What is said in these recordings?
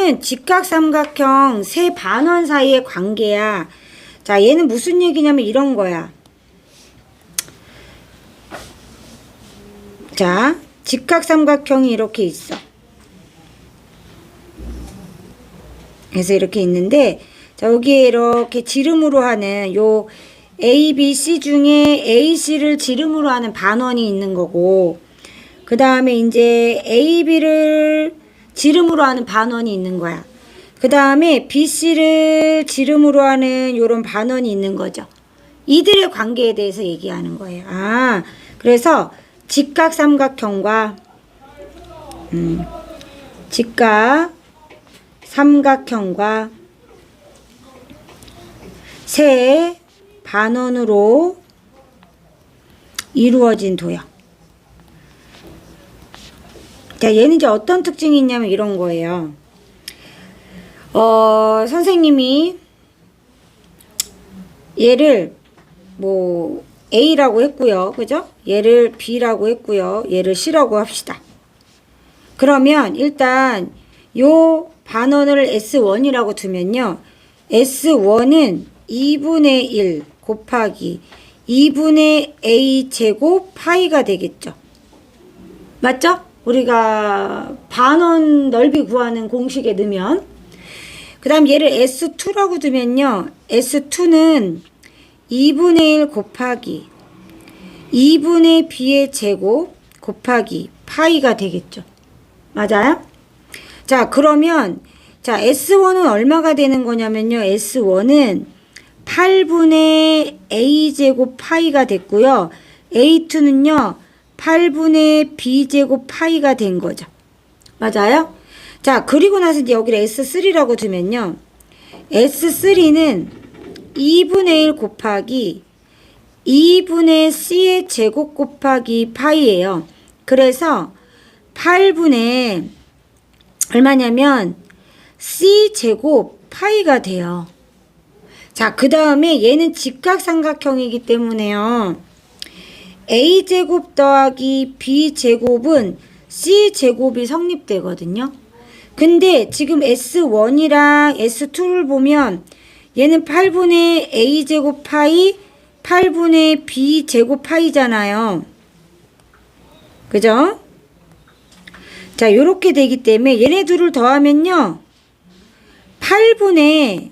얘는 직각삼각형 세 반원 사이의 관계야. 자, 얘는 무슨 얘기냐면 이런 거야. 자, 직각삼각형이 이렇게 있어. 그래서 이렇게 있는데, 자, 여기에 이렇게 지름으로 하는 요 A, B, C 중에 A, C를 지름으로 하는 반원이 있는 거고, 그 다음에 이제 A, B를 지름으로 하는 반원이 있는 거야. 그 다음에 B, C를 지름으로 하는 요런 반원이 있는 거죠. 이들의 관계에 대해서 얘기하는 거예요. 아, 그래서 직각삼각형과 직각삼각형과 세 반원으로 이루어진 도형. 자, 얘는 이제 어떤 특징이 있냐면 이런 거예요. 선생님이 얘를 뭐 A라고 했고요. 그죠? 얘를 B라고 했고요. 얘를 C라고 합시다. 그러면 일단 요 반원을 S1이라고 두면요. S1은 2분의 1 곱하기 2분의 A 제곱 파이가 되겠죠. 맞죠? 우리가 반원 넓이 구하는 공식에 넣으면. 그 다음 얘를 S2라고 두면요. S2는 2분의 1 곱하기 2분의 B의 제곱 곱하기 파이가 되겠죠. 맞아요? 자, 그러면 자, S1은 얼마가 되는 거냐면요. S1은 8분의 A제곱 파이가 됐고요. A2는요. 8분의 B제곱 파이가 된 거죠. 맞아요? 자, 그리고 나서 이제 여기를 S3라고 두면요. S3는 2분의 1 곱하기 2분의 C의 제곱 곱하기 파이예요. 그래서 8분의 얼마냐면 C 제곱 파이가 돼요. 자, 그 다음에 얘는 직각삼각형이기 때문에요. A제곱 더하기 B제곱은 C제곱이 성립되거든요. 근데 지금 S1이랑 S2를 보면 얘는 8분의 A제곱 파이, 8분의 B제곱 파이잖아요. 그죠? 자, 요렇게 되기 때문에 얘네 둘을 더하면요. 8분의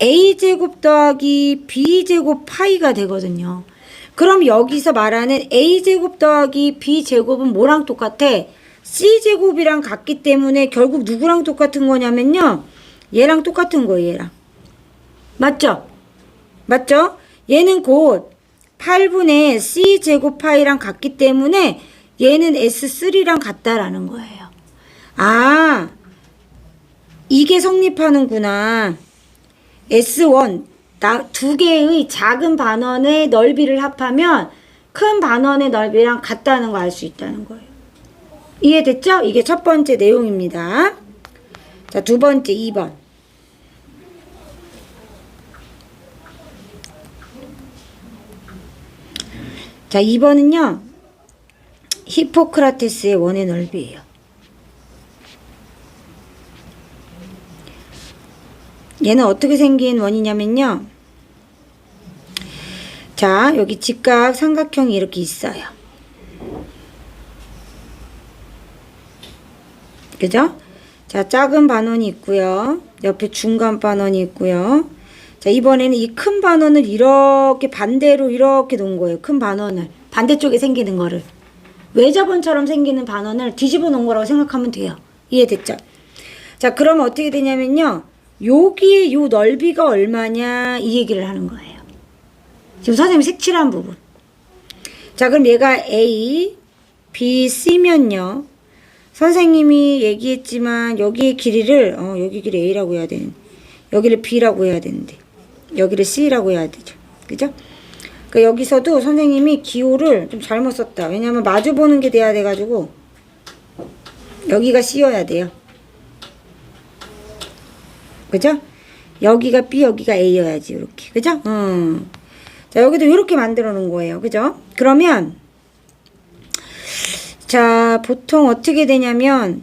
A제곱 더하기 B제곱 파이가 되거든요. 그럼 여기서 말하는 A제곱 더하기 B제곱은 뭐랑 똑같아? C제곱이랑 같기 때문에 결국 누구랑 똑같은 거냐면요. 얘랑 똑같은 거예요. 얘랑. 맞죠? 맞죠? 얘는 곧 8분의 C제곱 파이랑 같기 때문에 얘는 S3랑 같다라는 거예요. 아, 이게 성립하는구나. S1 두 개의 작은 반원의 넓이를 합하면 큰 반원의 넓이랑 같다는 거 알 수 있다는 거예요. 이해됐죠? 이게 첫 번째 내용입니다. 자, 두 번째 2번. 자, 2번은요. 히포크라테스의 원의 넓이에요. 얘는 어떻게 생긴 원이냐면요. 자, 여기 직각 삼각형이 이렇게 있어요. 그죠? 자, 작은 반원이 있고요. 옆에 중간 반원이 있고요. 자, 이번에는 이 큰 반원을 이렇게 반대로 이렇게 놓은 거예요. 큰 반원을. 반대쪽에 생기는 거를. 외접원처럼 생기는 반원을 뒤집어 놓은 거라고 생각하면 돼요. 이해됐죠? 자, 그러면 어떻게 되냐면요. 여기에 요 넓이가 얼마냐 이 얘기를 하는 거예요. 지금 선생님이 색칠한 부분. 자, 그럼 얘가 A, B, C면요. 선생님이 얘기했지만 여기의 길이를 여기 길이 A라고 해야 되는, 여기를 B라고 해야 되는데 여기를 C라고 해야 되죠. 그죠? 그러니까 여기서도 선생님이 기호를 좀 잘못 썼다. 왜냐면 마주 보는 게 돼야 돼 가지고 여기가 C여야 돼요. 그죠? 여기가 B, 여기가 A여야지. 이렇게. 그죠? 자, 여기도 이렇게 만들어 놓은 거예요. 그죠? 그러면 자, 보통 어떻게 되냐면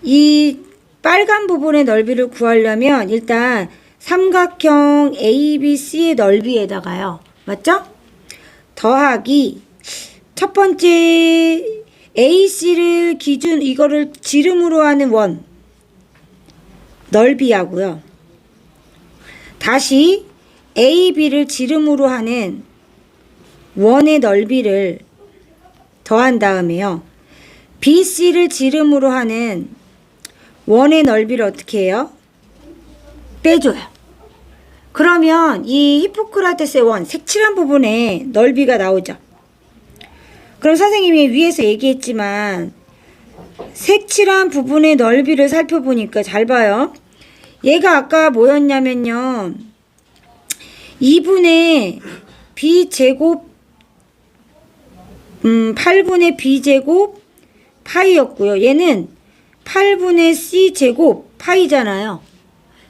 이 빨간 부분의 넓이를 구하려면 일단 삼각형 ABC의 넓이에다가요. 맞죠? 더하기 첫 번째 AC를 기준 이거를 지름으로 하는 원 넓이하고요. 다시 AB를 지름으로 하는 원의 넓이를 더한 다음에요. BC를 지름으로 하는 원의 넓이를 어떻게 해요? 빼줘요. 그러면 이 히포크라테스의 원, 색칠한 부분에 넓이가 나오죠. 그럼 선생님이 위에서 얘기했지만 색칠한 부분의 넓이를 살펴보니까 잘 봐요. 얘가 아까 뭐였냐면요. 2분의 b제곱 8분의 b제곱 파이였고요. 얘는 8분의 c제곱 파이잖아요.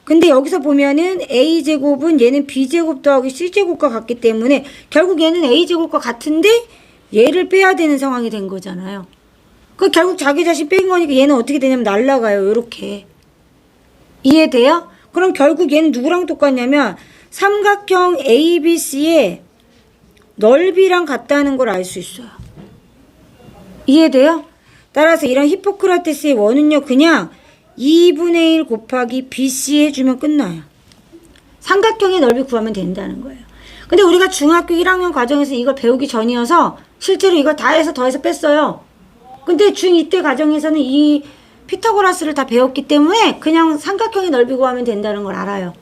근데 여기서 보면은 a제곱은 얘는 b제곱 더하기 c제곱과 같기 때문에 결국 얘는 a제곱과 같은데 얘를 빼야 되는 상황이 된 거잖아요. 그 결국 자기 자신 뺀 거니까 얘는 어떻게 되냐면 날라가요. 요렇게. 이해돼요? 그럼 결국 얘는 누구랑 똑같냐면 삼각형 ABC의 넓이랑 같다는 걸 알 수 있어요. 이해돼요? 따라서 이런 히포크라테스의 원은요. 그냥 2분의 1 곱하기 BC 해주면 끝나요. 삼각형의 넓이 구하면 된다는 거예요. 근데 우리가 중학교 1학년 과정에서 이걸 배우기 전이어서 실제로 이걸 다 해서 더해서 뺐어요. 근데 중2 때 과정에서는 이 피타고라스를 다 배웠기 때문에 그냥 삼각형의 넓이 구하면 된다는 걸 알아요.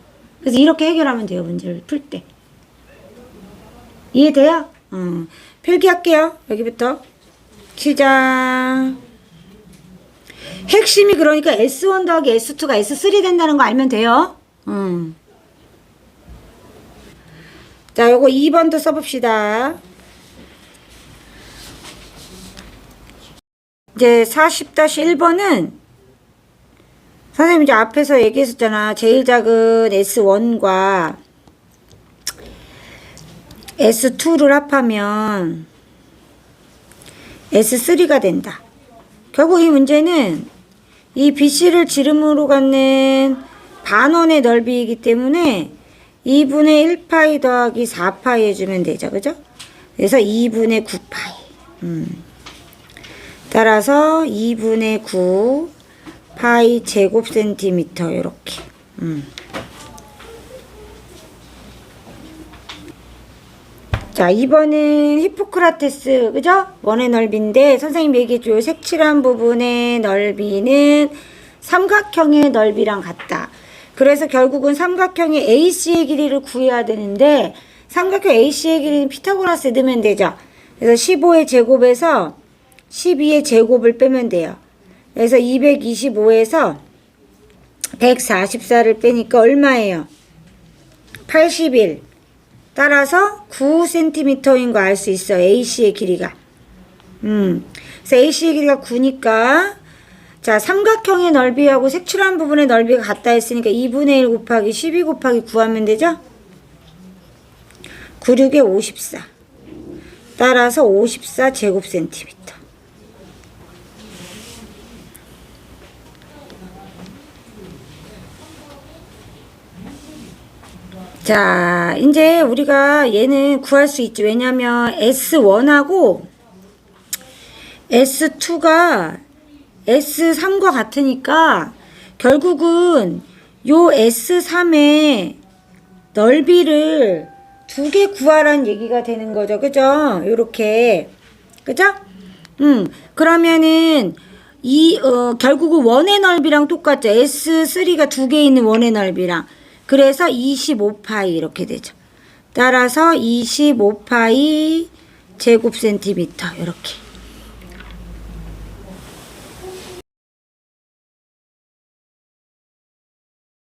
그래서 이렇게 해결하면 돼요. 문제를 풀 때. 이해돼요? 필기할게요. 여기부터. 시작. 핵심이 그러니까 S1 더하기 S2가 S3 된다는 거 알면 돼요. 자, 요거 2번도 써봅시다. 이제 40-1번은 선생님이 이제 앞에서 얘기했었잖아. 제일 작은 S1과 S2를 합하면 S3가 된다. 결국 이 문제는 이 BC를 지름으로 갖는 반원의 넓이이기 때문에 2분의 1파이 더하기 4파이 해주면 되죠. 그죠? 그래서 2분의 9파이. 따라서 2분의 9 파이 제곱 센티미터 이렇게. 자, 2번은 히포크라테스, 그죠? 원의 넓이인데 선생님 얘기해줘요. 색칠한 부분의 넓이는 삼각형의 넓이랑 같다. 그래서 결국은 삼각형의 AC의 길이를 구해야 되는데 삼각형 AC의 길이는 피타고라스 넣으면 되죠. 그래서 15의 제곱에서 12의 제곱을 빼면 돼요. 그래서 225에서 144를 빼니까 얼마예요? 81. 따라서 9cm인 거 알 수 있어. AC의 길이가. 그래서 AC의 길이가 9니까 자, 삼각형의 넓이하고 색칠한 부분의 넓이가 같다 했으니까 2분의 1 곱하기 12 곱하기 9 하면 되죠? 9, 6에 54. 따라서 54 제곱 센티미터. 자, 이제 우리가 얘는 구할 수 있지. 왜냐면 S1하고 S2가 S3과 같으니까 결국은 요 S3의 넓이를 두 개 구하라는 얘기가 되는 거죠. 그죠? 요렇게. 그죠? 그러면은 결국은 원의 넓이랑 똑같죠. S3가 두 개 있는 원의 넓이랑. 그래서 25파이 이렇게 되죠. 따라서 25파이 제곱 센티미터 이렇게.